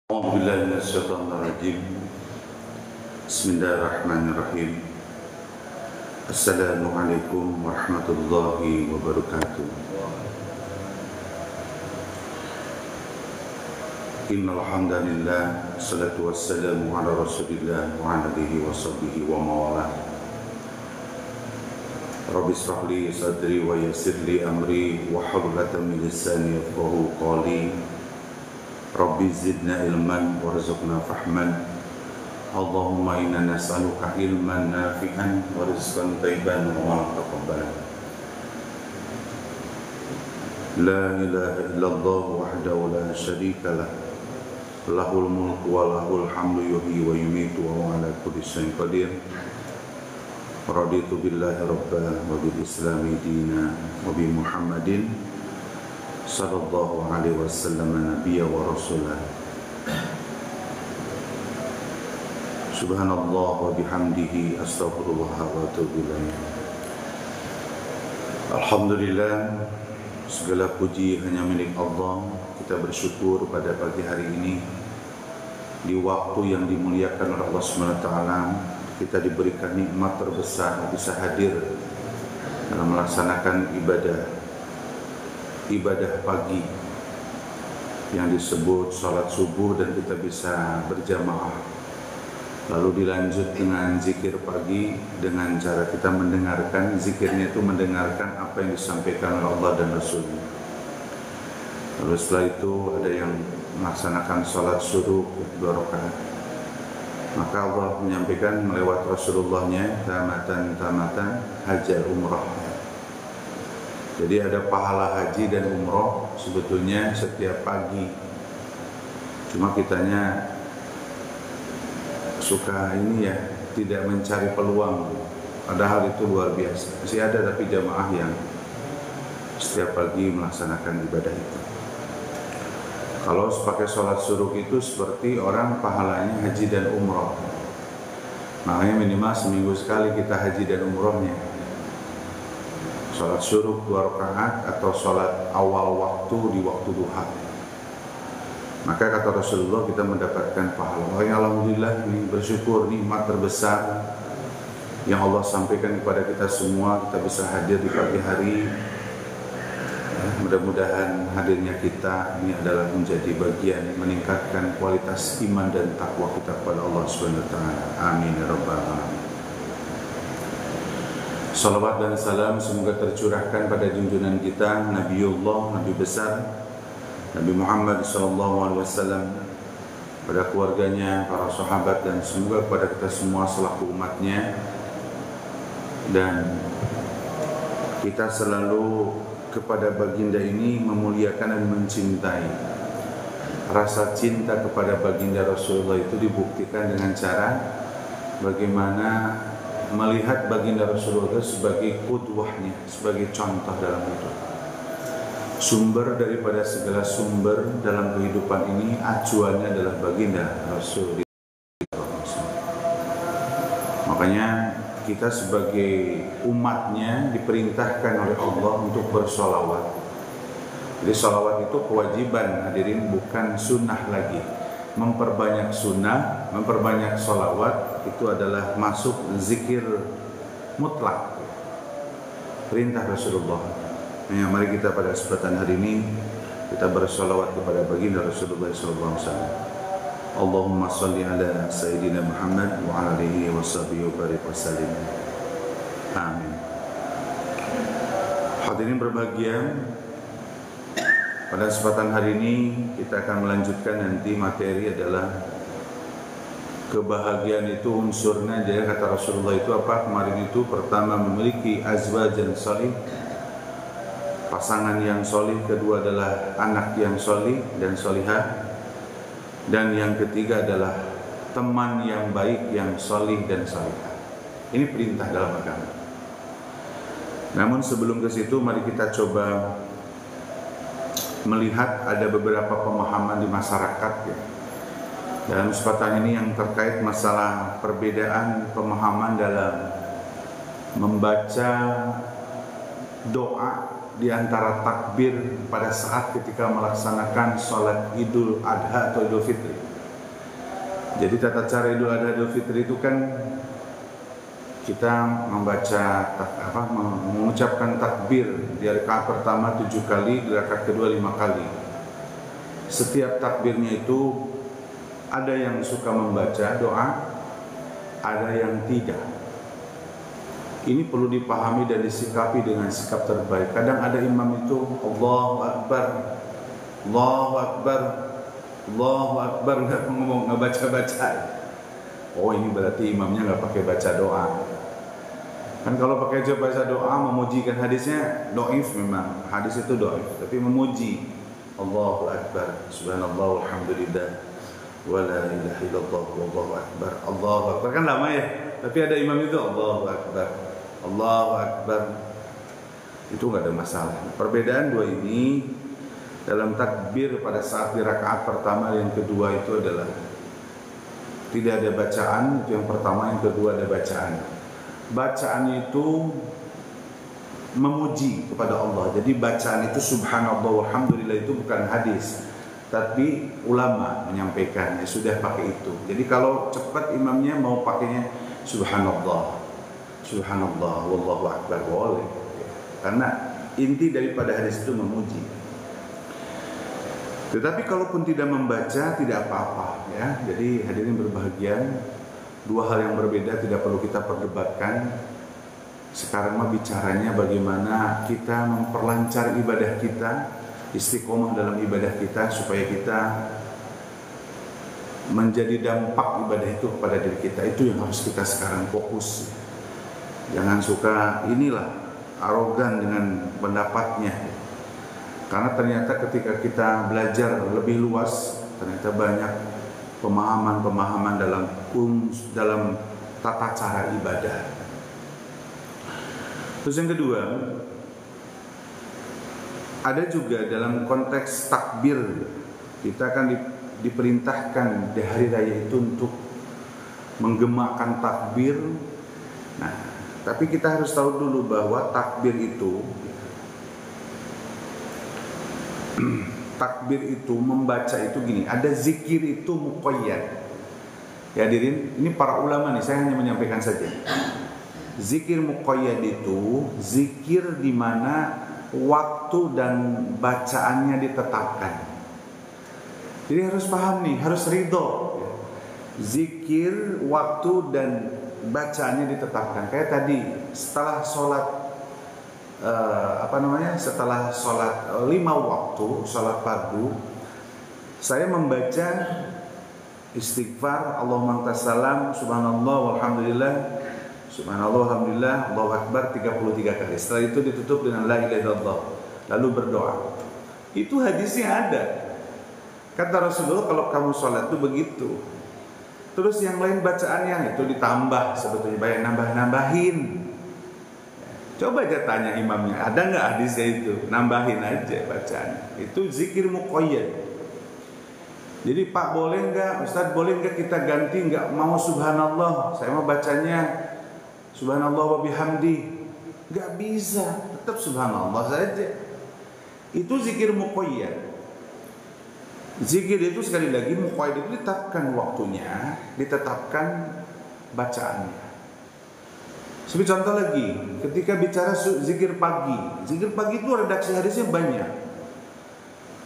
أعوذ بالله من الشيطان الرجيم. بسم الله الرحمن الرحيم. السلام عليكم ورحمة الله وبركاته. إن الحمد لله والصلاة والسلام على رسول الله وعلى آله وصحبه ومن والاه. رب اشرح لي صدري ويسر لي أمري واحلل عقدة من لساني يفقهوا قولي. Rabbi zidna ilman warzuqna fahman. Allahumma inna nas'aluka ilman nafi'an wa rizqan thayyiban wa amalan taqabbalan. La ilaha illallah wahdahu la syarika lah. Lahul mulku wa lahul hamdu yuhyi wa yumiitu wa huwa ala kulli syai'in qadir. Raditu billahi rabba wa bil islami dina wa bi Muhammadin sallallahu alaihi wasallam nabiyya wa rasulah. Subhanallah wa bihamdihi astaghfirullah wa atubu ilaih. Alhamdulillah, segala puji hanya milik Allah. Kita bersyukur pada pagi hari ini di waktu yang dimuliakan oleh Allah SWT. Kita diberikan nikmat terbesar bisa hadir dalam melaksanakan ibadah pagi yang disebut salat subuh, dan kita bisa berjamaah. Lalu dilanjut dengan zikir pagi dengan cara kita mendengarkan. Zikirnya itu mendengarkan apa yang disampaikan oleh Allah dan Rasulnya. Lalu setelah itu ada yang melaksanakan salat suruh 2 rakaat. Maka Allah menyampaikan melewat Rasulullahnya tamatan hajjal umrah. Jadi ada pahala haji dan umroh sebetulnya setiap pagi. Cuma kitanya suka ini ya, tidak mencari peluang. Padahal itu luar biasa. Masih ada tapi jamaah yang setiap pagi melaksanakan ibadah itu. Kalau pakai sholat suruh itu seperti orang pahalanya haji dan umroh. Makanya minimal seminggu sekali kita haji dan umrohnya. Sholat suruh 2 rakaat atau sholat awal waktu di waktu duha. Maka kata Rasulullah kita mendapatkan pahala. Makanya alhamdulillah ini bersyukur nikmat terbesar yang Allah sampaikan kepada kita semua. Kita bisa hadir di pagi hari. Mudah-mudahan hadirnya kita ini adalah menjadi bagian meningkatkan kualitas iman dan takwa kita kepada Allah Subhanahu wa taala. Amin ya rabbal alamin. Salawat dan salam semoga tercurahkan pada junjungan kita Nabiullah, Nabi besar Nabi Muhammad SAW, pada keluarganya, para sahabat, dan semoga kepada kita semua selaku umatnya. Dan kita selalu kepada baginda ini memuliakan dan mencintai. Rasa cinta kepada baginda Rasulullah itu dibuktikan dengan cara bagaimana melihat baginda Rasulullah sebagai qudwahnya, sebagai contoh dalam hidup. Sumber daripada segala sumber dalam kehidupan ini, acuannya adalah baginda Rasulullah. Makanya kita sebagai umatnya diperintahkan oleh Allah untuk bersolawat. Jadi solawat itu kewajiban, hadirin, bukan sunnah lagi. Memperbanyak sunnah, memperbanyak solawat itu adalah masuk zikir mutlak, perintah Rasulullah. Nah, mari kita pada kesempatan hari ini kita bersolawat kepada baginda Rasulullah SAW. Allahumma salli ala Sayyidina Muhammad wa ala alihi wa sahbihi wa barik wa sallim. Amin. Hadirin berbahagia, pada kesempatan hari ini kita akan melanjutkan nanti materi adalah kebahagiaan itu unsurnya. Jadi kata Rasulullah itu apa? Kemarin itu pertama memiliki azwajan salih, pasangan yang solih. Kedua adalah anak yang solih dan solihah. Dan yang ketiga adalah teman yang baik yang solih dan solihah. Ini perintah dalam agama. Namun sebelum ke situ mari kita coba melihat ada beberapa pemahaman di masyarakat ya. Dalam kesempatan ini yang terkait masalah perbedaan pemahaman dalam membaca doa di antara takbir pada saat ketika melaksanakan sholat Idul Adha atau Idul Fitri. Jadi tata cara Idul Adha Idul Fitri itu kan kita mengucapkan takbir di rakaat pertama 7 kali, di rakaat kedua 5 kali. Setiap takbirnya itu ada yang suka membaca doa, ada yang tidak. Ini perlu dipahami dan disikapi dengan sikap terbaik. Kadang ada imam itu Allahu Akbar, Allahu Akbar, Allahu Akbar, nggak baca-baca. Oh, ini berarti imamnya nggak pakai baca doa. Kan kalau pakai baca doa memujikan hadisnya doif, memang hadis itu doif. Tapi memuji Allahu Akbar, Subhanallah, Alhamdulillah, wala ilaha illallah, wallahu akbar, Allahu Akbar, kan lama ya. Tapi ada imam itu Allahu Akbar, Allahu Akbar, itu nggak ada masalah. Perbedaan dua ini dalam takbir pada saat di rakaat pertama dan kedua itu adalah tidak ada bacaan, itu yang pertama. Yang kedua ada bacaan. Bacaannya itu memuji kepada Allah. Jadi bacaan itu subhanallah walhamdulillah itu bukan hadis, tapi ulama menyampaikannya sudah pakai itu. Jadi kalau cepat imamnya mau pakainya subhanallah, subhanallah, wallahu akbar, boleh. Karena inti daripada hadis itu memuji. Tetapi kalaupun tidak membaca tidak apa-apa ya. Jadi hadirin berbahagia, dua hal yang berbeda tidak perlu kita perdebatkan. Sekarang mah bicaranya bagaimana kita memperlancar ibadah kita, istiqomah dalam ibadah kita supaya kita menjadi dampak ibadah itu kepada diri kita. Itu yang harus kita sekarang fokus. Jangan suka inilah arogan dengan pendapatnya. Karena ternyata ketika kita belajar lebih luas, ternyata banyak pemahaman-pemahaman dalam tata cara ibadah. Terus yang kedua, ada juga dalam konteks takbir, kita akan diperintahkan di hari raya itu untuk menggemakan takbir. Nah, tapi kita harus tahu dulu bahwa takbir itu membaca itu gini, ada zikir itu muqayyad. Ya hadirin, ini para ulama nih, saya hanya menyampaikan saja. Zikir muqayyad itu zikir di mana waktu dan bacaannya ditetapkan. Jadi harus paham nih, harus ridho. Zikir, waktu dan bacaannya ditetapkan. Kayak tadi setelah sholat setelah sholat 5 waktu, sholat fardu, saya membaca istighfar, Allahumma antas salam, subhanallah walhamdulillah, subhanallah alhamdulillah, Allahu akbar 33 kali. Setelah itu ditutup dengan la ilaha illallah, lalu berdoa. Itu hadisnya ada. Kata Rasulullah kalau kamu sholat itu begitu. Terus yang lain bacaannya itu ditambah, sebetulnya banyak nambah-nambahin. Coba aja tanya imamnya, ada nggak hadisnya itu? Nambahin aja bacaannya. Itu zikir muqayyad. Jadi Pak boleh nggak, Ustadz boleh nggak kita ganti, nggak mau subhanallah, saya mau bacanya subhanallah wa bihamdi. Nggak bisa, tetap subhanallah saja. Itu zikir muqayyad. Zikir itu sekali lagi muqayyad itu ditetapkan waktunya, ditetapkan bacaannya. Seperti contoh lagi, ketika bicara zikir pagi itu redaksi hadisnya banyak.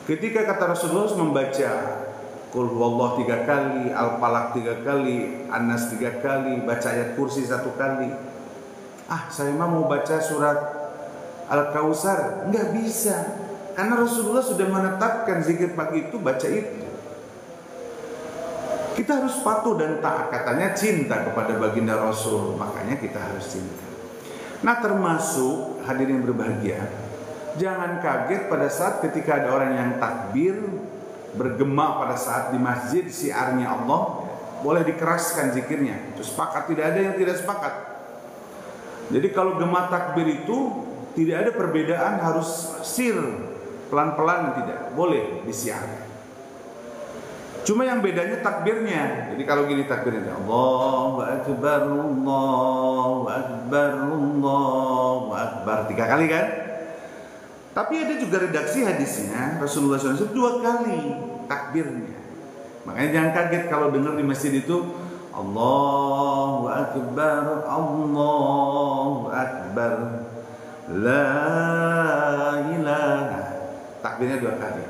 Ketika kata Rasulullah membaca Qul huwallahu 3 kali, Al-Falaq 3 kali, An-Nas 3 kali, baca ayat kursi 1 kali. Saya mau baca surat Al-Kautsar, enggak bisa. Karena Rasulullah sudah menetapkan zikir pagi itu baca itu. Kita harus patuh dan taat, katanya cinta kepada baginda Rasul, makanya kita harus cinta. Nah, termasuk hadirin berbahagia, jangan kaget pada saat ketika ada orang yang takbir bergema pada saat di masjid siarnya Allah, boleh dikeraskan zikirnya. Itu sepakat, tidak ada yang tidak sepakat. Jadi kalau gema takbir itu tidak ada perbedaan harus sir, pelan-pelan, tidak boleh disiarkan. Cuma yang bedanya takbirnya. Jadi kalau gini takbirnya Allahu akbar, Allahu akbar, Allahu akbar 3 kali kan? Tapi ada juga redaksi hadisnya Rasulullah SAW 2 kali takbirnya. Makanya jangan kaget kalau dengar di masjid itu Allahu Akbar, Allahu Akbar, La ilaha. Takbirnya 2 kali.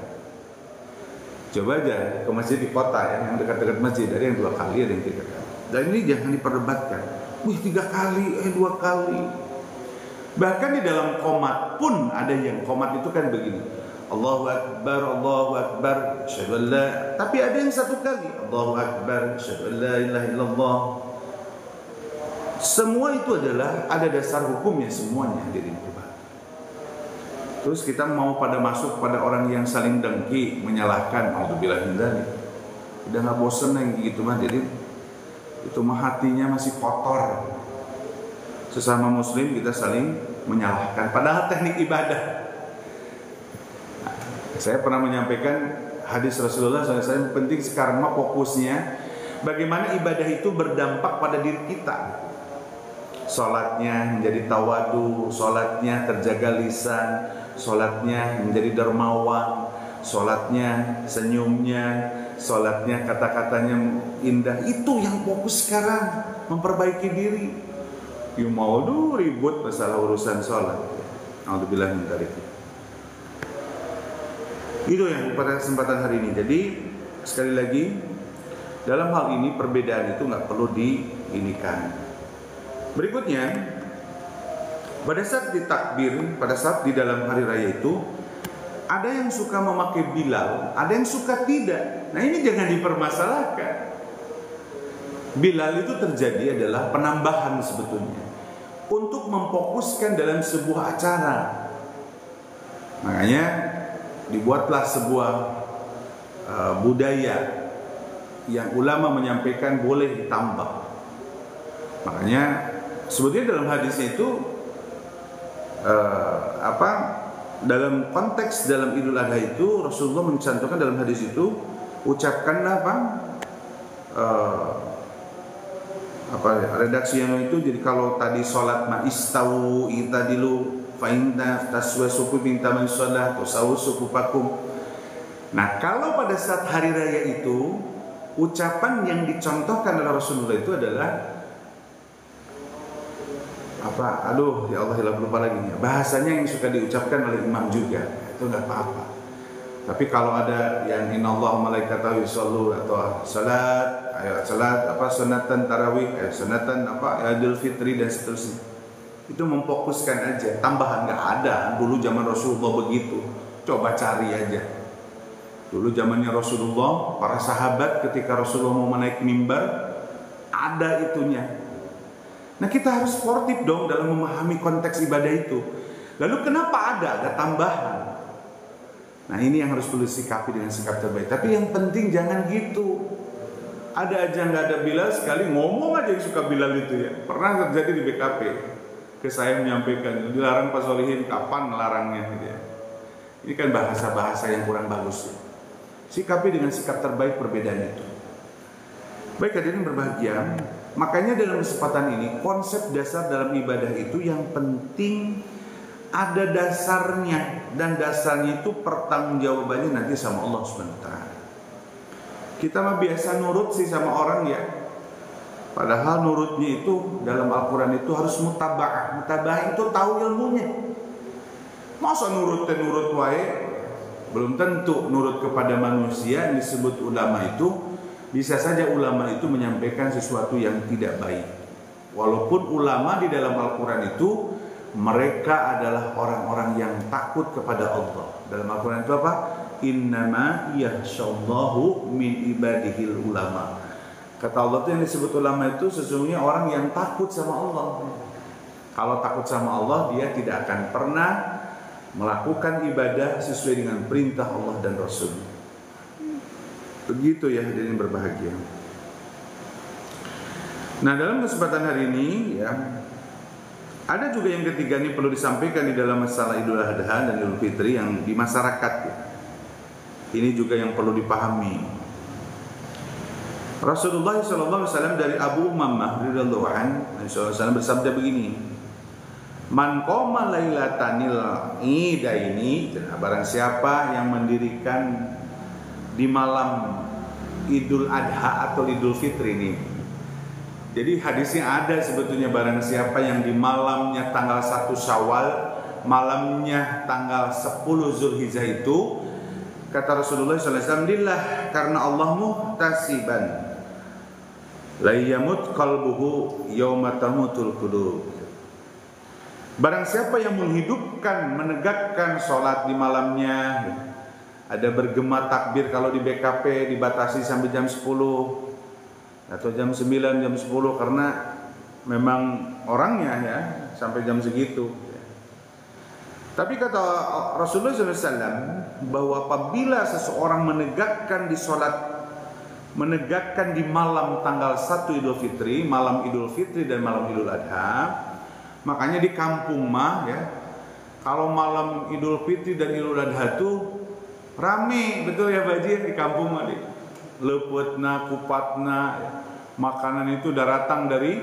Coba aja ke masjid di kota ya, yang dekat-dekat masjid, ada yang 2 kali, ada yang 3 kali. Dan ini jangan diperdebatkan. Wih 3 kali, 2 kali. Bahkan di dalam qomat pun ada yang qomat itu kan begini. Allahu Akbar, asyhadu an la. Tapi ada yang 1 kali. Allahu Akbar, asyhadu an la ilaha illallah. Semua itu adalah ada dasar hukumnya semuanya hadirin berbahagia. Terus kita mau pada masuk pada orang yang saling dengki, menyalahkan, alhamdulillah hindari. Udah nggak bosen yang gitu mah, jadi itu mah hatinya masih kotor. Sesama muslim kita saling menyalahkan, padahal teknik ibadah. Nah, saya pernah menyampaikan hadis Rasulullah SAW, penting sekarang mah fokusnya bagaimana ibadah itu berdampak pada diri kita. Sholatnya menjadi tawadu, sholatnya terjaga lisan, sholatnya menjadi dermawan, sholatnya senyumnya, sholatnya kata-katanya indah. Itu yang fokus sekarang, memperbaiki diri. You mau ribut masalah urusan sholat. Alhamdulillah min dzalik. Itu yang pada kesempatan hari ini. Jadi sekali lagi dalam hal ini perbedaan itu nggak perlu diinikan. Berikutnya, pada saat ditakbir, pada saat di dalam hari raya itu, ada yang suka memakai Bilal, ada yang suka tidak. Nah ini jangan dipermasalahkan. Bilal itu terjadi adalah penambahan sebetulnya untuk memfokuskan dalam sebuah acara. Makanya dibuatlah sebuah budaya yang ulama menyampaikan boleh ditambah. Makanya sebetulnya dalam hadisnya itu dalam konteks dalam Idul Adha itu Rasulullah mencantumkan dalam hadis itu ucapkanlah redaksi yang itu. Jadi kalau tadi sholat ma'istau itadilu fa'inna taswasuku binta man sholat tasawusuku pakum. Nah kalau pada saat hari raya itu ucapan yang dicontohkan oleh Rasulullah itu adalah ya Allah lupa lagi ya. Bahasanya yang suka diucapkan oleh imam juga, itu nggak apa-apa. Tapi kalau ada yang innallaha malaikatahu yushollu atau salat, sunatan tarawih, sunatan Idul Fitri dan seterusnya, itu memfokuskan aja. Tambahan nggak ada. Dulu zaman Rasulullah begitu. Coba cari aja. Dulu zamannya Rasulullah, para sahabat ketika Rasulullah mau menaik mimbar, ada itunya. Nah kita harus sportif dong dalam memahami konteks ibadah itu. Lalu kenapa ada tambahan? Nah ini yang harus perlu sikapi dengan sikap terbaik. Tapi yang penting jangan gitu. Ada aja nggak ada Bilal, sekali ngomong aja yang suka Bilal itu ya. Pernah terjadi di BKP. Ke saya menyampaikan, dilarang Pak Solihin, kapan larangnya gitu ya. Ini kan bahasa-bahasa yang kurang bagus ya. Sikapi dengan sikap terbaik perbedaan itu. Baik hadirin berbahagia. Makanya dalam kesempatan ini konsep dasar dalam ibadah itu yang penting ada dasarnya, dan dasarnya itu pertanggungjawabannya nanti sama Allah SWT. Kita mah biasa nurut sih sama orang ya. Padahal nurutnya itu dalam Al-Quran itu harus mutaba'ah. Mutaba'ah itu tahu ilmunya. Masa nurut wae? Belum tentu nurut kepada manusia yang disebut ulama itu. Bisa saja ulama itu menyampaikan sesuatu yang tidak baik. Walaupun ulama di dalam Al-Quran itu mereka adalah orang-orang yang takut kepada Allah. Dalam Al-Quran itu apa? Innama yakhshallahu min ibadihil ulama. Kata Allah itu yang disebut ulama itu sesungguhnya orang yang takut sama Allah. Kalau takut sama Allah, dia tidak akan pernah melakukan ibadah sesuai dengan perintah Allah dan Rasul. Begitu ya hadirin berbahagia. Nah dalam kesempatan hari ini ya, ada juga yang ketiga nih perlu disampaikan di dalam masalah Idul Adha dan Idul Fitri yang di masyarakat ya. Ini juga yang perlu dipahami. Rasulullah SAW dari Abu Umammah radhiyallahu anhu bersabda begini, Man qoma lailatanil idaini, barang siapa yang mendirikan di malam Idul Adha atau Idul Fitri ini. Jadi hadisnya ada sebetulnya, barang siapa yang di malamnya tanggal 1 Syawal, malamnya tanggal 10 Zulhijjah itu, kata Rasulullah SAW, lillah, karena Allah muhtasiban, la yamut qalbuhu yauma tamutul qulub. Barang siapa yang menghidupkan, menegakkan sholat di malamnya, ada bergema takbir, kalau di BKP dibatasi sampai jam 10 atau jam 9, jam 10 karena memang orangnya ya sampai jam segitu. Tapi kata Rasulullah SAW bahwa apabila seseorang menegakkan di sholat, menegakkan di malam tanggal 1 Idul Fitri, malam Idul Fitri dan malam Idul Adha, makanya di kampung mah ya, kalau malam Idul Fitri dan Idul Adha itu rame betul ya Baji di kampung mah, leputna, kupatna, ya. Makanan itu datang dari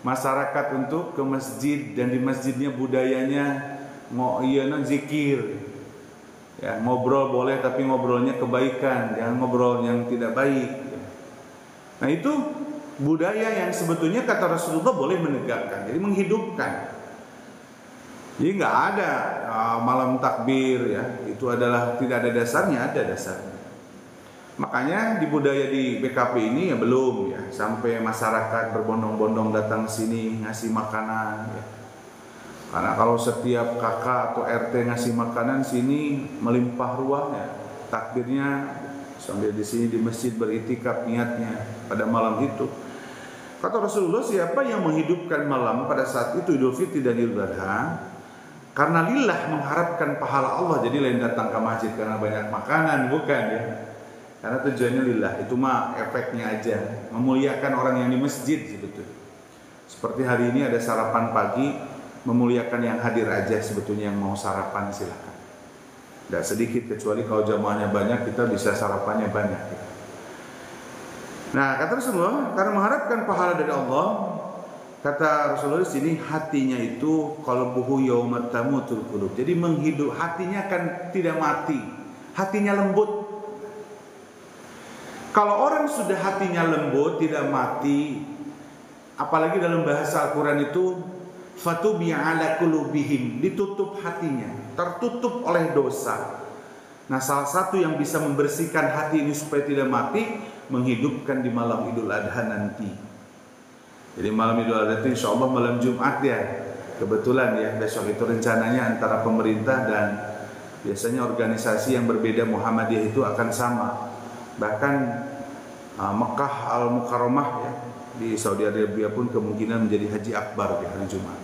masyarakat untuk ke masjid, dan di masjidnya budayanya zikir. Ya, ngobrol boleh tapi ngobrolnya kebaikan, jangan ngobrol yang tidak baik. Nah itu budaya yang sebetulnya kata Rasulullah boleh menegakkan, jadi menghidupkan. Jadi nggak ada malam takbir ya, itu adalah tidak ada dasarnya, ada dasarnya. Makanya di budaya di BKP ini ya belum ya, sampai masyarakat berbondong-bondong datang sini ngasih makanan ya. Karena kalau setiap kakak atau RT ngasih makanan sini melimpah ruah ya, takbirnya sambil di sini di masjid beritikaf niatnya pada malam itu. Kata Rasulullah, siapa yang menghidupkan malam pada saat itu Idul Fitri dan Idul Adha karena lillah, mengharapkan pahala Allah, jadi lain datang ke masjid karena banyak makanan, bukan ya, karena tujuannya lillah, itu mah efeknya aja, memuliakan orang yang di masjid sebetulnya. Seperti hari ini ada sarapan pagi, memuliakan yang hadir aja sebetulnya, yang mau sarapan silakan. Tidak sedikit, kecuali kalau jamaahnya banyak kita bisa sarapannya banyak ya. Nah kata Rasulullah, karena mengharapkan pahala dari Allah, kata Rasulullah di sini, hatinya itu qalbuhu yaumat tamutul qulub. Jadi menghidup, hatinya kan tidak mati, hatinya lembut. Kalau orang sudah hatinya lembut, tidak mati, apalagi dalam bahasa Al-Quran itu fatubi'a ala qulubihim, ditutup hatinya, tertutup oleh dosa. Nah salah satu yang bisa membersihkan hati ini supaya tidak mati, menghidupkan di malam Idul Adha nanti. Jadi malam Idul Adha itu insya Allah malam Jumat ya, kebetulan ya, besok itu rencananya antara pemerintah dan biasanya organisasi yang berbeda Muhammadiyah itu akan sama. Bahkan Mekah Al-Mukarramah ya, di Saudi Arabia pun kemungkinan menjadi haji akbar di hari Jumat.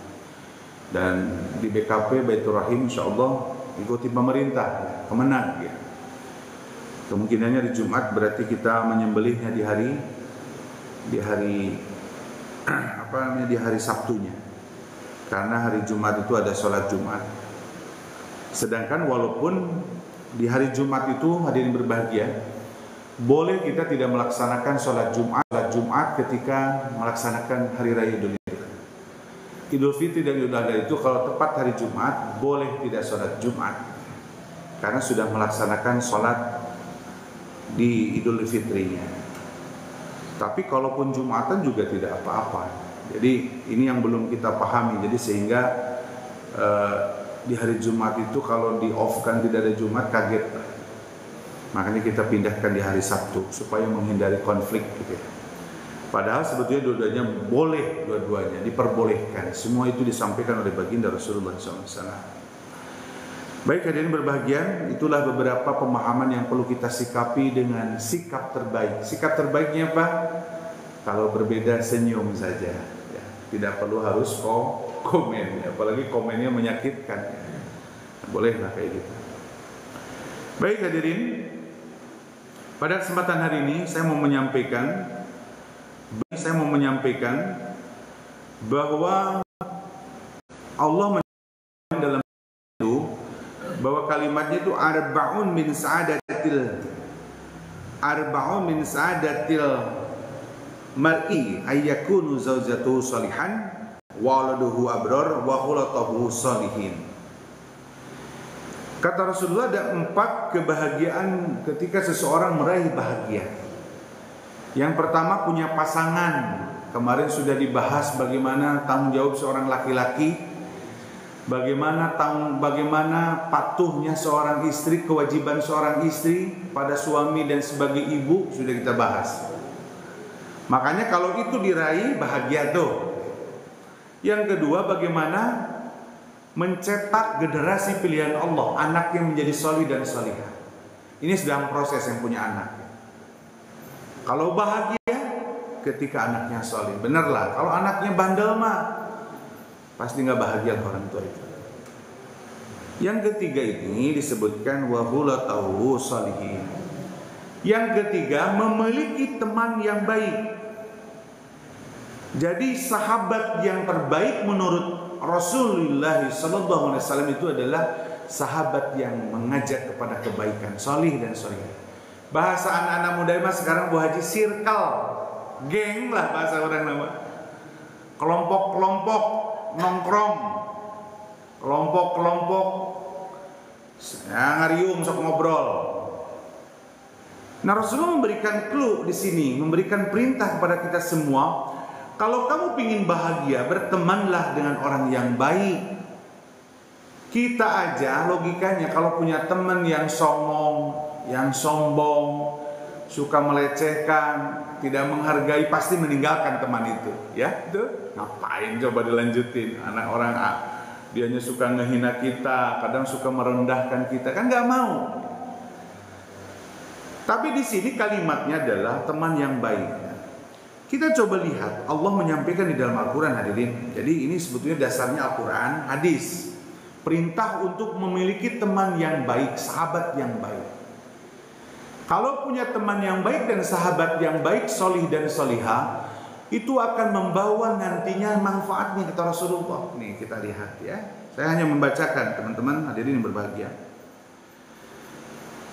Dan di BKP Baitur Rahim insya Allah ikuti pemerintah ya, kemenang ya. Kemungkinannya di Jumat, berarti kita menyembelihnya di hari di hari Sabtunya, karena hari Jumat itu ada sholat Jumat. Sedangkan walaupun di hari Jumat itu hadirin berbahagia, boleh kita tidak melaksanakan sholat Jumat ketika melaksanakan hari raya Idul Fitri dan Idul Adha itu, kalau tepat hari Jumat boleh tidak sholat Jumat karena sudah melaksanakan sholat di Idul Fitrinya. Tapi kalaupun Jumatan juga tidak apa-apa. Jadi ini yang belum kita pahami. Jadi sehingga di hari Jumat itu kalau di off kan tidak ada Jumat, kaget. Makanya kita pindahkan di hari Sabtu supaya menghindari konflik gitu. Padahal sebetulnya dua-duanya boleh, dua-duanya diperbolehkan. Semua itu disampaikan oleh baginda Rasulullah SAW. Baik hadirin berbahagia, itulah beberapa pemahaman yang perlu kita sikapi dengan sikap terbaik. Sikap terbaiknya apa? Kalau berbeda senyum saja, ya. Tidak perlu harus komen, apalagi komennya menyakitkan. Bolehlah kayak gitu. Baik hadirin, pada kesempatan hari ini saya mau menyampaikan bahwa Allah dalam itu bahwa kalimatnya itu arba'un min sa'adatil mar'i ayyakunu zawjatuhu salihan waladuhu abror wa khulatahu sholihin. Kata Rasulullah, ada 4 kebahagiaan ketika seseorang meraih bahagia. Yang pertama, punya pasangan. Kemarin sudah dibahas bagaimana tanggung jawab seorang laki-laki, bagaimana patuhnya seorang istri, kewajiban seorang istri pada suami dan sebagai ibu, sudah kita bahas. Makanya kalau itu diraih, bahagia tuh. Yang kedua, bagaimana mencetak generasi pilihan Allah, anak yang menjadi solih dan solihah. Ini sedang proses yang punya anak. Kalau bahagia ketika anaknya solih, benerlah. Kalau anaknya bandel mah pasti nggak bahagia orang tua itu. Yang ketiga ini disebutkan wahulatahu sholihin. Yang ketiga, memiliki teman yang baik. Jadi sahabat yang terbaik menurut Rasulullah SAW itu adalah sahabat yang mengajak kepada kebaikan, solih dan solihah. Bahasa anak-anak muda mas sekarang Bu Haji, circle, geng lah bahasa orang nama. Kelompok-kelompok nongkrong, kelompok-kelompok ngariung sok ngobrol. Nah, Rasulullah memberikan clue di sini, memberikan perintah kepada kita semua. Kalau kamu ingin bahagia, bertemanlah dengan orang yang baik. Kita aja logikanya kalau punya teman yang songong, yang sombong, suka melecehkan, tidak menghargai, pasti meninggalkan teman itu. Ya, itu ngapain coba dilanjutin? Anak orang dianya suka ngehina kita, kadang suka merendahkan kita, kan nggak mau. Tapi di sini kalimatnya adalah teman yang baik. Kita coba lihat, Allah menyampaikan di dalam Al-Quran, hadirin. Jadi ini sebetulnya dasarnya Al-Quran, hadis. Perintah untuk memiliki teman yang baik, sahabat yang baik. Kalau punya teman yang baik dan sahabat yang baik, solih dan solihah, itu akan membawa nantinya manfaatnya, kata Rasulullah. Nih kita lihat ya. Saya hanya membacakan, teman-teman hadirin yang berbahagia.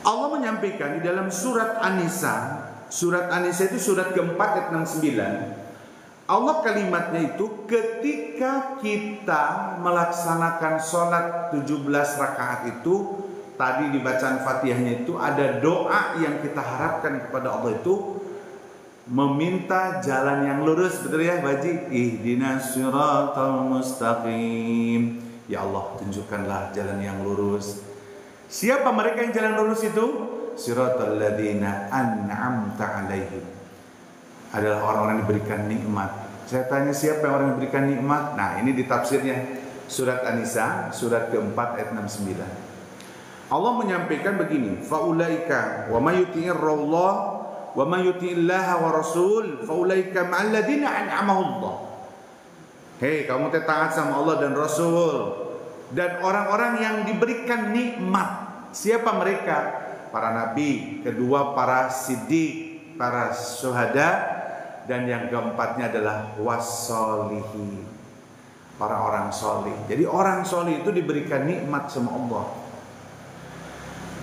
Allah menyampaikan di dalam surat An-Nisa. Surat An-Nisa itu surat keempat ayat 69. Allah kalimatnya itu, ketika kita melaksanakan sholat 17 rakaat itu, tadi di bacaan Fatihahnya itu ada doa yang kita harapkan kepada Allah itu, meminta jalan yang lurus, betul ya Baji? Ihdinas siratal mustaqim. Ya Allah, tunjukkanlah jalan yang lurus. Siapa mereka yang jalan lurus itu? Siratal ladzina an'amta alaihim. Adalah orang-orang yang diberikan nikmat. Saya tanya, siapa yang orang yang diberikan nikmat? Nah, ini di tafsirnya surat An-Nisa surat keempat ayat 69. Allah menyampaikan begini, faulaika wa may yuti'irrallah wa may yuti'illaha wa rasul faulaika ma'al ladzina an'amahu Allah. Hei, kamu taat sama Allah dan Rasul dan orang-orang yang diberikan nikmat. Siapa mereka? Para nabi, kedua para siddiq, para syuhada, dan yang keempatnya adalah wassolihin, orang-orang solih. Jadi orang solih itu diberikan nikmat sama Allah.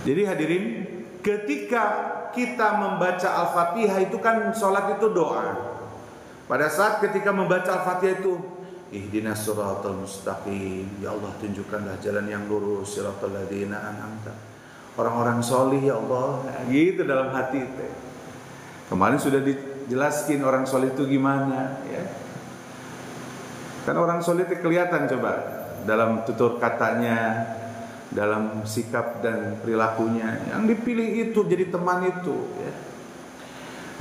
Jadi hadirin, ketika kita membaca Al-Fatihah itu kan sholat itu doa. Pada saat ketika membaca Al-Fatihah itu, ihdinas siratal mustaqim, ya Allah tunjukkanlah jalan yang lurus, siratal ladzina an'amta, orang-orang solih ya Allah, gitu dalam hati itu. Kemarin sudah dijelaskan orang solih itu gimana ya. Kan orang solih itu kelihatan coba dalam tutur katanya, dalam sikap dan perilakunya. Yang dipilih itu jadi teman itu ya.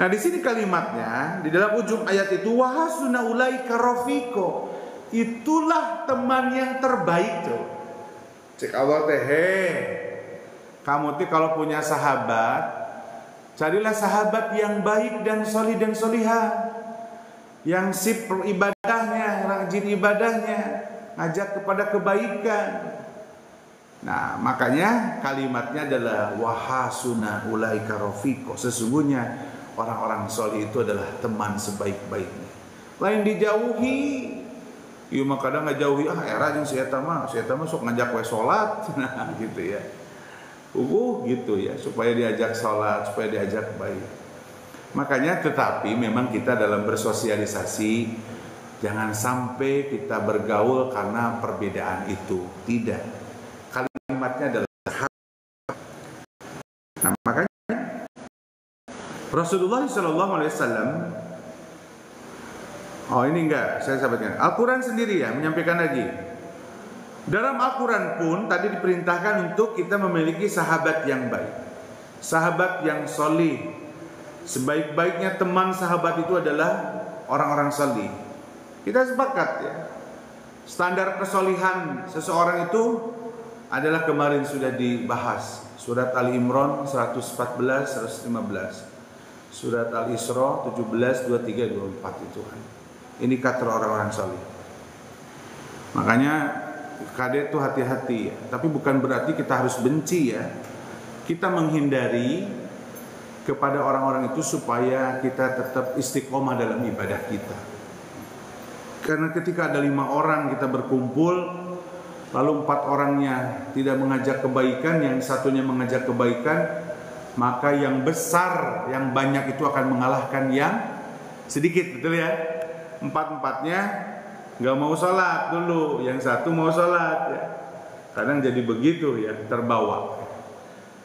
Nah di sini kalimatnya di dalam ujung ayat itu, wahasuna ulaika rafiqo, itulah teman yang terbaik tuh. Cek Allah teh, kamu tuh kalau punya sahabat, carilah sahabat yang baik dan solih dan solihah, yang sip ibadahnya, rajin ibadahnya, ngajak kepada kebaikan. Nah makanya kalimatnya adalah wahasuna ulaika rafiqo, sesungguhnya orang-orang solih itu adalah teman sebaik-baiknya. Lain dijauhi, iya mah kadang ngajauhi, era jeung si eta mah sok ngajak we salat, nah gitu ya. Gitu ya, supaya diajak sholat, supaya diajak baik. Makanya tetapi memang kita dalam bersosialisasi Jangan sampai kita bergaul karena perbedaan itu. Tidak. Kalimatnya adalah hak. Nah, makanya Rasulullah SAW, oh ini enggak, saya sampaikan. Al-Quran sendiri ya menyampaikan lagi. Dalam Al-Quran pun tadi diperintahkan untuk kita memiliki sahabat yang baik, sahabat yang solih. Sebaik-baiknya teman sahabat itu adalah orang-orang solih. Kita sepakat ya. Standar kesolihan seseorang itu adalah kemarin sudah dibahas. Surat Ali Imran 114, 115. Surat Al-Isra 17, 23, 24 itu kan indikator orang-orang solih. Makanya kadek itu hati-hati ya. Tapi bukan berarti kita harus benci ya. Kita menghindari kepada orang-orang itu supaya kita tetap istiqomah dalam ibadah kita. Karena ketika ada 5 orang kita berkumpul, lalu 4 orangnya tidak mengajak kebaikan, yang satunya mengajak kebaikan, maka yang besar, yang banyak itu akan mengalahkan yang sedikit, betul ya? 4-4-nya nggak mau sholat dulu, yang satu mau sholat ya. Kadang jadi begitu ya, terbawa.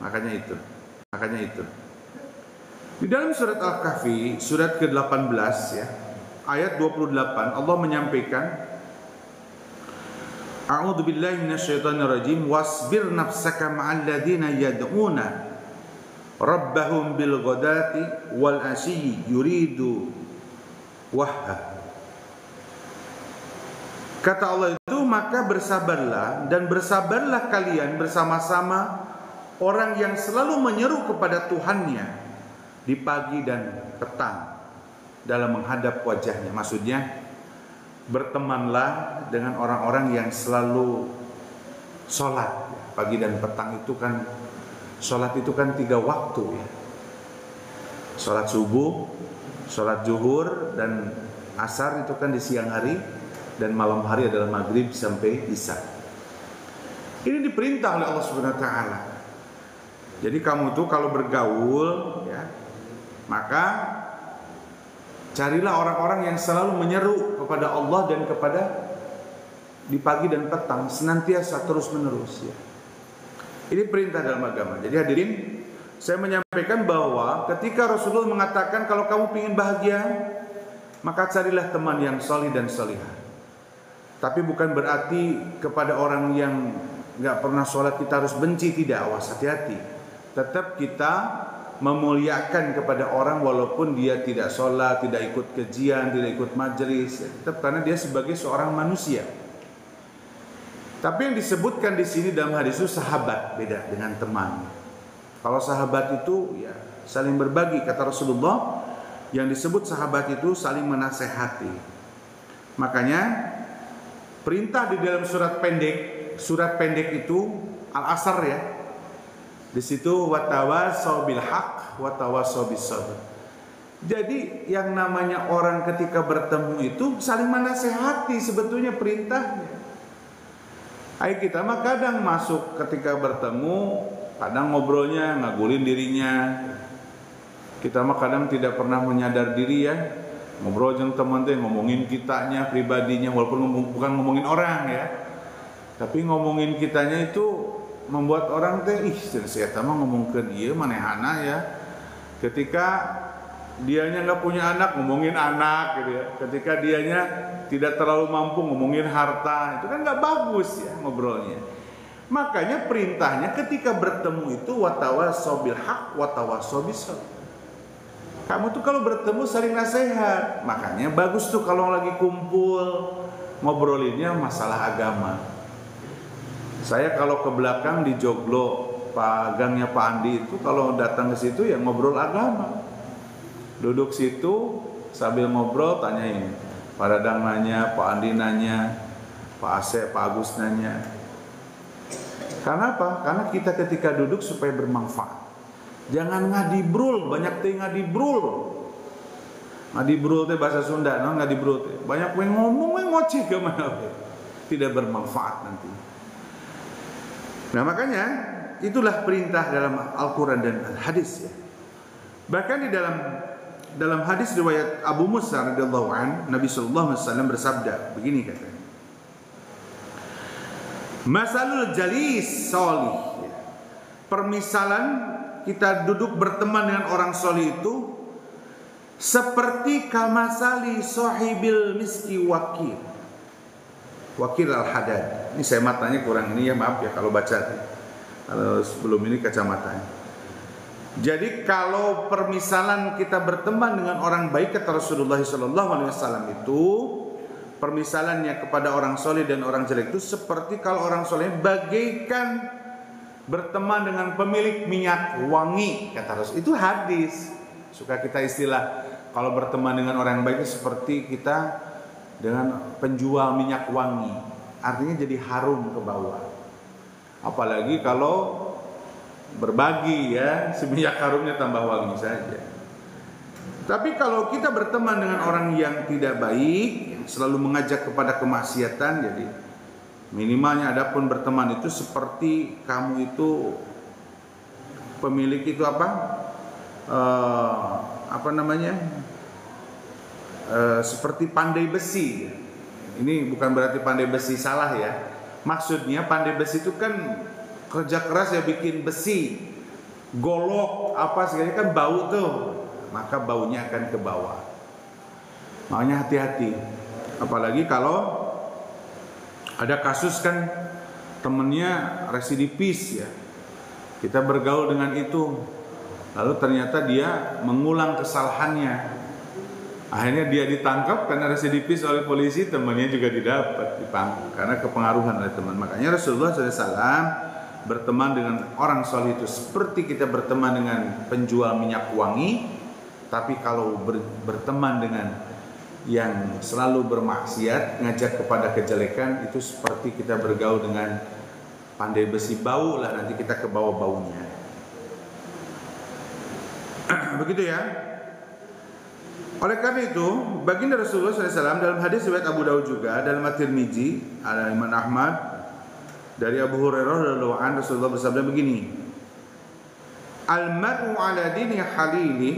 Makanya itu. Di dalam surat Al-Kahfi, surat ke-18 ya, ayat 28, Allah menyampaikan, A'udzubillahi minasyaitonirrajim, wasbir nafsaka ma'al ladzina yad'una rabbahum bil ghadati wal asyi yuridu wahha. Kata Allah itu, maka bersabarlah dan bersabarlah kalian bersama-sama orang yang selalu menyeru kepada Tuhannya di pagi dan petang dalam menghadap wajahnya. Maksudnya bertemanlah dengan orang-orang yang selalu sholat. Pagi dan petang itu kan, sholat itu kan 3 waktu ya. Sholat subuh, sholat zuhur, dan asar itu kan di siang hari, dan malam hari adalah maghrib sampai isya. Ini diperintah oleh Allah Subhanahu Wa Taala. Jadi kamu tuh kalau bergaul ya, maka carilah orang-orang yang selalu menyeru kepada Allah dan kepada di pagi dan petang, senantiasa terus menerus ya. Ini perintah dalam agama. Jadi hadirin, saya menyampaikan bahwa ketika Rasulullah mengatakan kalau kamu ingin bahagia, maka carilah teman yang solih dan solihah. Tapi bukan berarti kepada orang yang nggak pernah sholat kita harus benci, tidak. Awas, hati-hati. Tetap kita memuliakan kepada orang walaupun dia tidak sholat, tidak ikut kajian, tidak ikut majelis, tetap karena dia sebagai seorang manusia. Tapi yang disebutkan di sini dalam hadis itu sahabat, beda dengan teman. Kalau sahabat itu ya saling berbagi, kata Rasulullah. Yang disebut sahabat itu saling menasehati. Makanya perintah di dalam surat pendek itu Al-Asr ya. Di situ watawasau bil haq watawasau bis sabr. Jadi yang namanya orang ketika bertemu itu saling menasehati, sebetulnya perintahnya. Ayo kita mah kadang masuk ketika bertemu, kadang ngobrolnya ngagulin dirinya. Kita mah kadang tidak pernah menyadar diri ya. Ngobrol jeung teman teh ngomongin kitanya, pribadinya, walaupun bukan ngomongin orang ya. Tapi ngomongin kitanya itu membuat orang teh saya mah ngomongkeun ieu manehana ya. Ketika dianya nggak punya anak ngomongin anak gitu ya. Ketika dianya tidak terlalu mampu ngomongin harta, itu kan nggak bagus ya ngobrolnya. Makanya perintahnya ketika bertemu itu watawasau bil haq watawasau bis sabr. Kamu tuh kalau bertemu saling nasihat. Makanya bagus tuh kalau lagi kumpul ngobrolinnya masalah agama. Saya kalau ke belakang di Joglo, Pak gangnya Pak Andi itu kalau datang ke situ ya ngobrol agama. Duduk situ sambil ngobrol tanyain. Pak Dadang nanya, Pak Andi nanya, Pak Asep, Pak Agus nanya. Karena apa? Karena kita ketika duduk supaya bermanfaat. Jangan ngadibrul, banyak teh ngadibrul. Ngadibrul teh bahasa Sunda, no ngadibrul teh. Banyak yang ngomong, yang ngoceh ke mana. Tidak bermanfaat nanti. Nah makanya itulah perintah dalam Al-Quran dan Al-Hadis ya. Bahkan di dalam dalam hadis riwayat Abu Musa radhiyallahu an, Nabi sallallahu alaihi wasallam bersabda, begini katanya. Masalul jalis sholih. Permisalan kita duduk berteman dengan orang solih itu seperti kamasali sahibil miski wakil. Wakil al-Hadad. Ini saya matanya kurang ini ya, maaf ya kalau baca. Kalau sebelum ini kacamatanya. Jadi kalau permisalan kita berteman dengan orang baik, kata Rasulullah SAW itu, permisalannya kepada orang soleh dan orang jelek itu seperti kalau orang soleh bagaikan berteman dengan pemilik minyak wangi, kata Rasul. Itu hadis. Suka kita istilah kalau berteman dengan orang baik itu seperti kita dengan penjual minyak wangi. Artinya jadi harum ke bawah. Apalagi kalau berbagi ya, si minyak harumnya tambah wangi saja. Tapi kalau kita berteman dengan orang yang tidak baik, selalu mengajak kepada kemaksiatan, jadi minimalnya adapun berteman itu seperti kamu itu pemilik itu seperti pandai besi. Ini bukan berarti pandai besi salah ya. Maksudnya pandai besi itu kan kerja keras ya, bikin besi, golok apa segala kan bau tuh, maka baunya akan ke bawah. Makanya hati-hati. Apalagi kalau ada kasus kan temennya residivis ya, kita bergaul dengan itu, lalu ternyata dia mengulang kesalahannya. Akhirnya dia ditangkap karena residivis oleh polisi, temannya juga didapat dipangkat karena kepengaruhan oleh teman. Makanya Rasulullah SAW berteman dengan orang soleh itu seperti kita berteman dengan penjual minyak wangi. Tapi kalau berteman dengan yang selalu bermaksiat, ngajak kepada kejelekan, itu seperti kita bergaul dengan pandai besi, bau lah, nanti kita ke bawah baunya. Begitu ya. Oleh karena itu, baginda Rasulullah SAW dalam hadis riwayat Abu Daud juga, dalam At-Tirmizi, ada Imam Ahmad, dari Abu Hurairah radhiyallahu anhu, Rasulullah bersabda begini, Al-mar'u ala dini halili.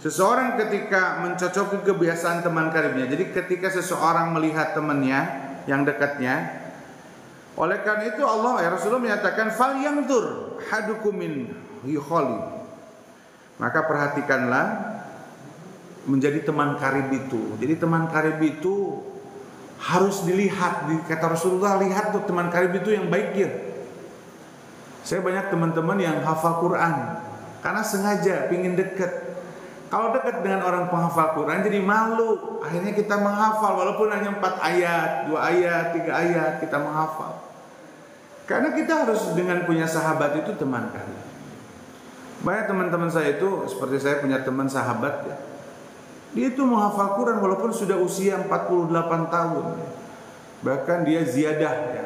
Seseorang ketika mencocoki kebiasaan teman karibnya. Jadi ketika seseorang melihat temannya yang dekatnya, oleh karena itu Allah Rasulullah menyatakan fal yanzur hadukum min yukhali. Maka perhatikanlah menjadi teman karib itu. Jadi teman karib itu harus dilihat. Kata Rasulullah, lihat tuh teman karib itu yang baik ya. Saya banyak teman-teman yang hafal Quran karena sengaja pingin dekat. Kalau dekat dengan orang penghafal Quran jadi malu. Akhirnya kita menghafal walaupun hanya 4 ayat, 2 ayat, 3 ayat kita menghafal. Karena kita harus dengan punya sahabat itu teman karib. Banyak teman-teman saya itu, seperti saya punya teman sahabat ya, dia itu menghafal Quran walaupun sudah usia 48 tahun. Bahkan dia ziyadah ya,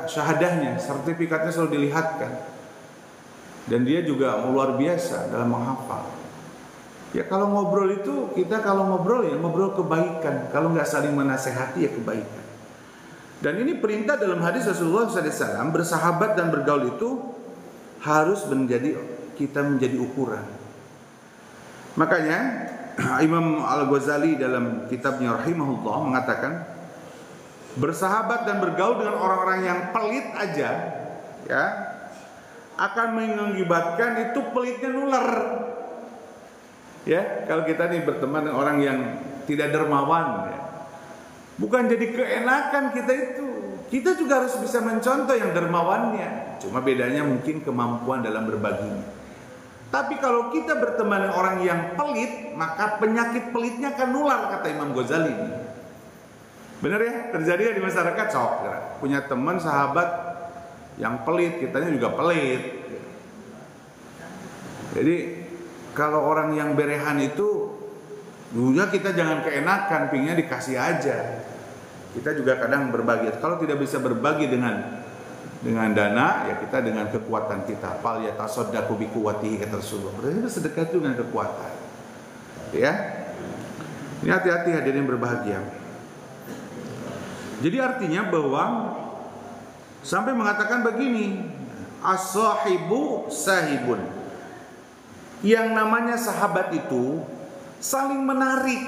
syahadahnya, sertifikatnya selalu dilihatkan. Dan dia juga luar biasa dalam menghafal. Ya kalau ngobrol itu, kita kalau ngobrol ya ngobrol kebaikan. Kalau nggak saling menasehati ya kebaikan. Dan ini perintah dalam hadis Rasulullah SAW, bersahabat dan bergaul itu harus kita menjadi ukuran. Makanya Imam Al-Ghazali dalam kitabnya rahimahullah mengatakan, bersahabat dan bergaul dengan orang-orang yang pelit aja ya akan mengakibatkan itu pelitnya nular. Ya, kalau kita nih berteman dengan orang yang tidak dermawan ya, bukan jadi keenakan kita itu. Kita juga harus bisa mencontoh yang dermawannya. Cuma bedanya mungkin kemampuan dalam berbaginya. Tapi kalau kita berteman dengan orang yang pelit, maka penyakit pelitnya akan nular, kata Imam Ghazali. Benar ya? Terjadi ya di masyarakat. Sok, punya teman sahabat yang pelit, kitanya juga pelit. Jadi kalau orang yang berehan itu, dulunya kita jangan keenakan, pinginnya dikasih aja. Kita juga kadang berbagi. Kalau tidak bisa berbagi dengan dana, ya kita dengan kekuatan kita. Fal yatasaddaqu bi quwwatihi, kata Rasulullah. Berarti bersedekah itu dengan kekuatan. Ya. Ini hati-hati hadirin berbahagia. Jadi artinya bahwa sampai mengatakan begini, as-sahibu sahibun. Yang namanya sahabat itu saling menarik